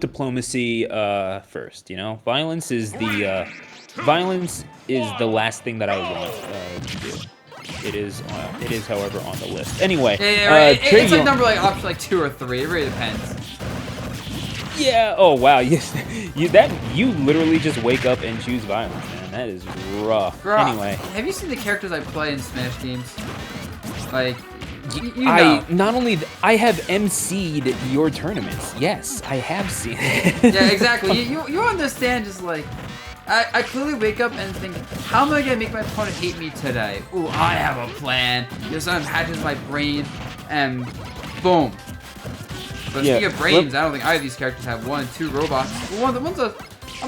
diplomacy first. You know, violence is the last thing that I want to do. It is, however, on the list. Anyway, yeah, right. It's like number like option like 2 or 3. It really depends. Yeah. Oh wow. Yes. You literally just wake up and choose violence, man. That is rough. Bro, anyway, have you seen the characters I play in Smash games? Like, you know. I have MC'd your tournaments. Yes, I have seen it. Yeah, exactly. You understand? Just like, I clearly wake up and think, how am I gonna make my opponent hate me today? Ooh, I have a plan. This something hatches in my brain, and boom. But speaking of brains, I don't think either of these characters have 1, 2 robots. Well, I'm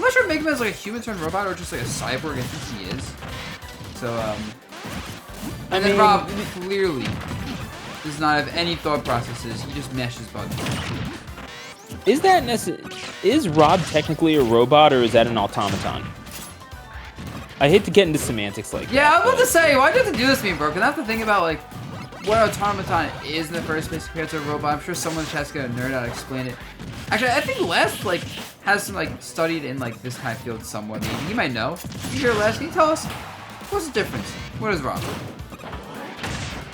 not sure Mega Man is like a human-turned robot or just like a cyborg. I think he is. So, and then Rob clearly does not have any thought processes. He just meshes buttons. Is Rob technically a robot or is that an automaton? I hate to get into semantics like that. Yeah, I was about to say, why'd you have to do this to me, bro? Because I have to think about like what an automaton is in the first place compared to a robot. I'm sure someone in the chat's gonna nerd out and explain it. Actually, I think Les like has some like studied in like this kind of field somewhat. Maybe he might know. You hear Les? Can you tell us what's the difference? What is Rob?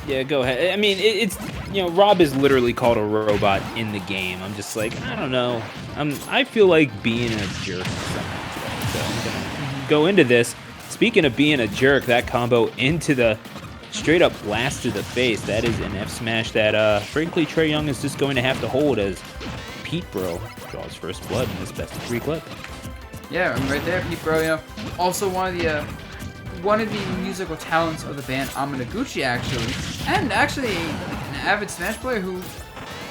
Yeah, go ahead. I mean, it's Rob is literally called a robot in the game. I'm just like, I don't know. I feel like being a jerk sometimes. So I'm gonna go into this. Speaking of being a jerk, that combo into the straight up blast to the face. That is an F smash that, frankly, Trae Young is just going to have to hold as petebr0 draws first blood in this best of 3 clip. Yeah, I'm right there, petebr0. Also one of the musical talents of the band Amanaguchi, actually, and actually an avid Smash player who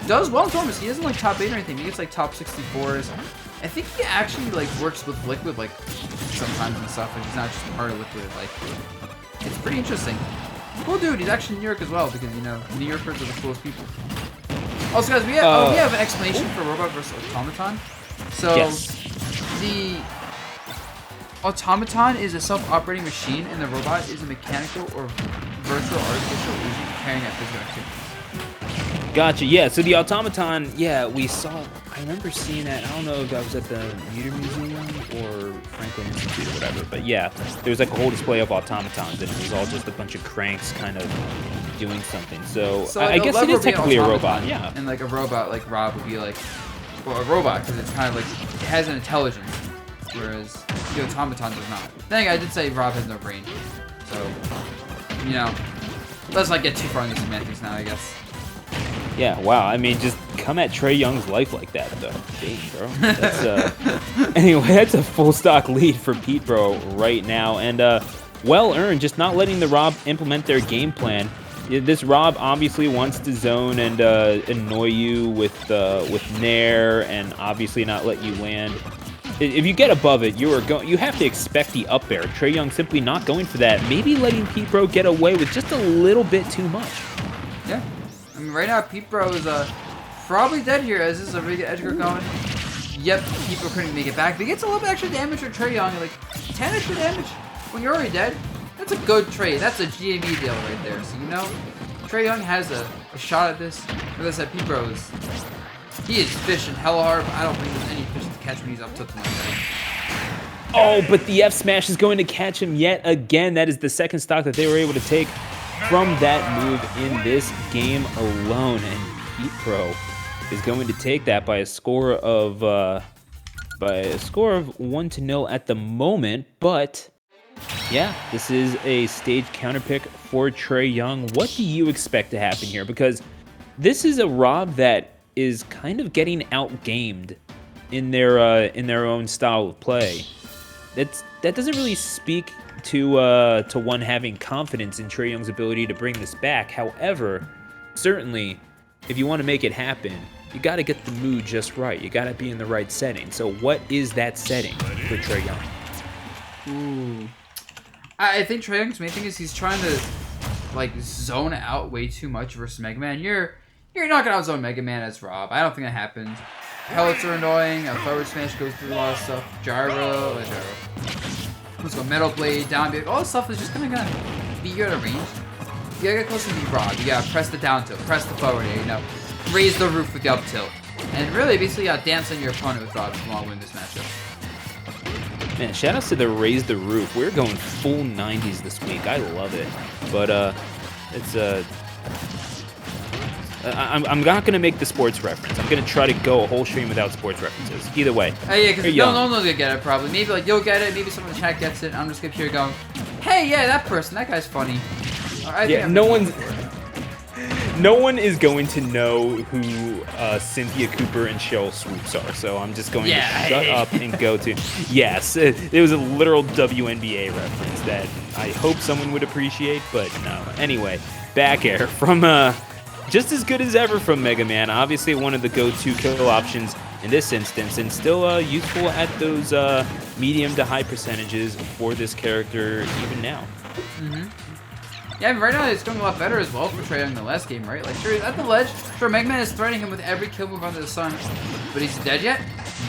does well in tournaments. He doesn't like top 8 or anything. He gets like top 64s. I think he actually like works with Liquid like sometimes and stuff. Like he's not just part of Liquid. Like it's pretty interesting. Cool dude. He's actually in New York as well because New Yorkers are the coolest people. Also, guys, we have an explanation for robot versus automaton. So the automaton is a self-operating machine, and the robot is a mechanical or virtual artificial agent carrying out physical activities. Gotcha. Yeah. So the automaton, we saw. I remember seeing that. I don't know if that was at the Meter Museum or Franklin Institute or whatever. But yeah, there was like a whole display of automatons, and it was all just a bunch of cranks kind of doing something. So like I guess it is technically a robot. Yeah. And like a robot, like Rob would be like, well, a robot because it's kind of like it has an intelligence, whereas the automaton does not. Then again, I did say Rob has no brain, so let's not get too far into semantics now, I guess. Yeah, wow. I mean, just come at Trae Young's life like that, though. Dang, bro. That's, anyway, that's a full stock lead for petebr0 right now, and well earned. Just not letting the Rob implement their game plan. This Rob obviously wants to zone and annoy you with Nair, and obviously not let you land. If you get above it, you have to expect the up air. Trae Young simply not going for that. Maybe letting petebr0 get away with just a little bit too much. Yeah. I mean, right now, petebr0 is probably dead here, as this is a really good edge guard going. Yep, petebr0 couldn't make it back. But he gets a little bit extra damage for Trae Young, like 10 extra damage when you're already dead. That's a good trade. That's a GAV deal right there. So, Trae Young has a shot at this. As I said, petebr0 he is fishing hella hard, but I don't think there's any fish to catch when he's up tilting like that. Oh, but the F smash is going to catch him yet again. That is the second stock that they were able to take from that move in this game alone, and petebr0 is going to take that by a score of 1-0 at the moment. But yeah, this is a stage counter pick for Trae Young. What do you expect to happen here? Because this is a Rob that is kind of getting outgamed in their own style of play. That doesn't really speak to one having confidence in Trae Young's ability to bring this back. However, certainly, if you want to make it happen, you got to get the mood just right. You got to be in the right setting. So what is that setting for Trae Young? Ooh. I think Trae Young's main thing is he's trying to like zone out way too much versus Mega Man. You're not gonna outzone Mega Man as Rob. I don't think that happens. Pellets are annoying. Forward smash goes through a lot of stuff. Gyro. Let's go Metal Blade, down B. All this stuff is just kind of gonna beat you out of range. You gotta get close to the Rob. You gotta press the down tilt, press the forward air, raise the roof with the up tilt. And really, basically, dancing your opponent with Rob while winning this matchup. Man, shoutouts to the Raise the Roof. We're going full 90s this week. I love it. But it's I'm not gonna make the sports reference. I'm gonna try to go a whole stream without sports references. Either way. Yeah, because no one's gonna get it probably. Maybe like you'll get it. Maybe someone in the chat gets it. I'm just gonna hear going, hey, yeah, that person, that guy's funny. No one is going to know who Cynthia Cooper and Cheryl Swoops are, so I'm just going to shut up and go to... Yes, it was a literal WNBA reference that I hope someone would appreciate, but no. Anyway, back air from just as good as ever from Mega Man. Obviously one of the go-to kill options in this instance, and still useful at those medium to high percentages for this character even now. Yeah, I mean, right now it's going a lot better as well for Trae in the last game, right? Like, sure, he's at the ledge. Sure, Mega Man is threatening him with every kill move under the sun. But is he dead yet?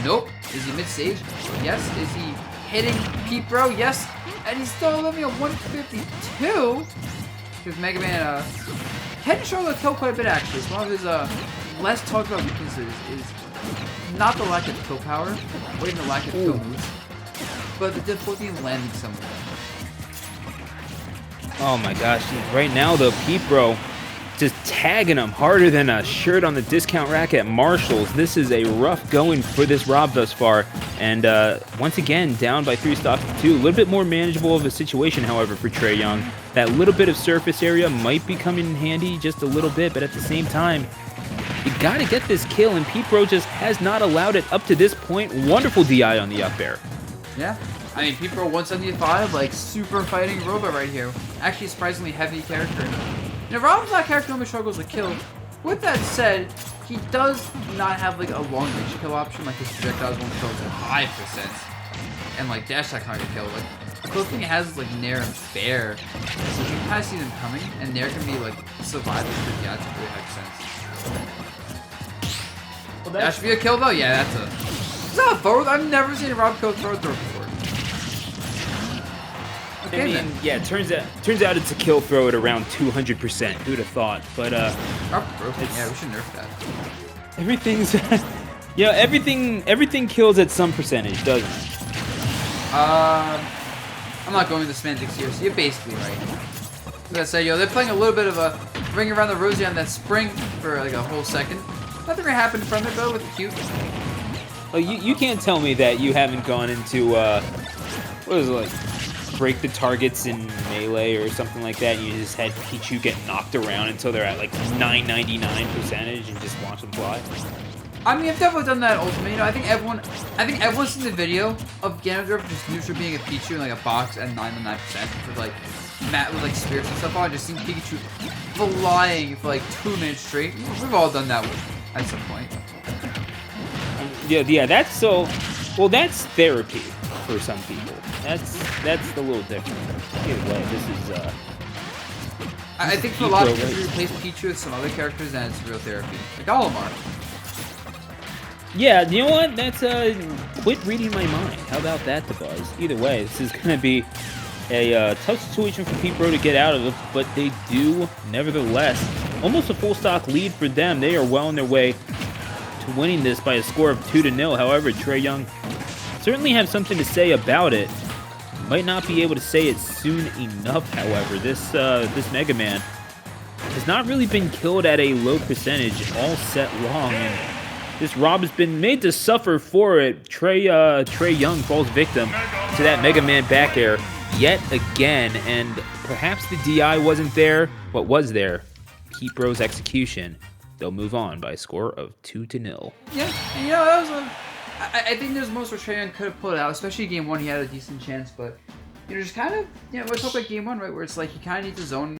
Nope. Is he mid-stage? Yes. Is he hitting petebr0? Yes. And he's still living at 152. Because Mega Man, can show the kill quite a bit, actually. It's one of his less talked about weaknesses is not the lack of kill power, or even the lack of kill moves, but the difficulty in landing somewhere. Oh my gosh, right now the petebr0 just tagging him harder than a shirt on the discount rack at Marshall's. This is a rough going for this R.O.B thus far, and once again down by 3 stocks to 2. A little bit more manageable of a situation, however, for Trae Young. That little bit of surface area might be coming in handy just a little bit, but at the same time, you gotta get this kill, and petebr0 just has not allowed it up to this point. Wonderful DI on the up air. Yeah. I mean, petebr0 175, like, super fighting robot right here. Actually, surprisingly heavy character. Now, R.O.B's not a character normally struggles with kill. With that said, he does not have, like, a long-range kill option. Like, his projectiles won't kill to 5%. And, like, dash attack can't get killed. Like, the closest thing it has is, like, Nair and Bear. So you can kind of see them coming, and Nair can be, like, survival for yeah, it's a really high percent. Well, that should be a kill, though? Yeah, that's a... Is that a forward? I've never seen a R.O.B kill throw before. Okay, I mean, yeah, it turns out it's a kill throw at around 200%. Who'd have thought? But yeah, we should nerf that. Everything's, everything kills at some percentage, doesn't it? I'm not going with the semantics here, so you're basically right. As I say, they're playing a little bit of a ring around the rosy on that spring for like a whole second. Nothing really happened from it though with the cute. Well, you can't tell me that you haven't gone into what is it, like, break the targets in melee or something like that, and you just had Pichu get knocked around until they're at like 999 percentage and just watch them fly. I mean, I've definitely done that ultimate. You know, I think everyone's seen the video of Ganondorf just neutral being a Pichu in like a box at 99% with like Matt with like spirits and stuff on. Just seeing Pikachu flying for like 2 minutes straight. We've all done that at some point. Yeah, that's so. Well, that's therapy for some people. That's a little different. Either way, this is. I think for a lot of people, you replace Pichu with some other characters, and it's real therapy. Like Olimar. Yeah, you know what? That's quit reading my mind. How about that, Buzz? Either way, this is gonna be a tough situation for petebr0 to get out of it, but they do, nevertheless, almost a full stock lead for them. They are well on their way to winning this by a score of 2-0. However, Trae Young certainly have something to say about it. Might not be able to say it soon enough, however. This Mega Man has not really been killed at a low percentage all set long, and this R.O.B has been made to suffer for it. Trae Young falls victim to that Mega Man back air yet again, and perhaps the DI wasn't there. What was there? petebr0's execution. They'll move on by a score of 2-0. Yeah, and you know, that was I think there's most where Trae Young could have pulled it out, especially game 1. He had a decent chance, but you know, just kind of, you know, let's talk about game 1, right, where it's like he kind of needs to zone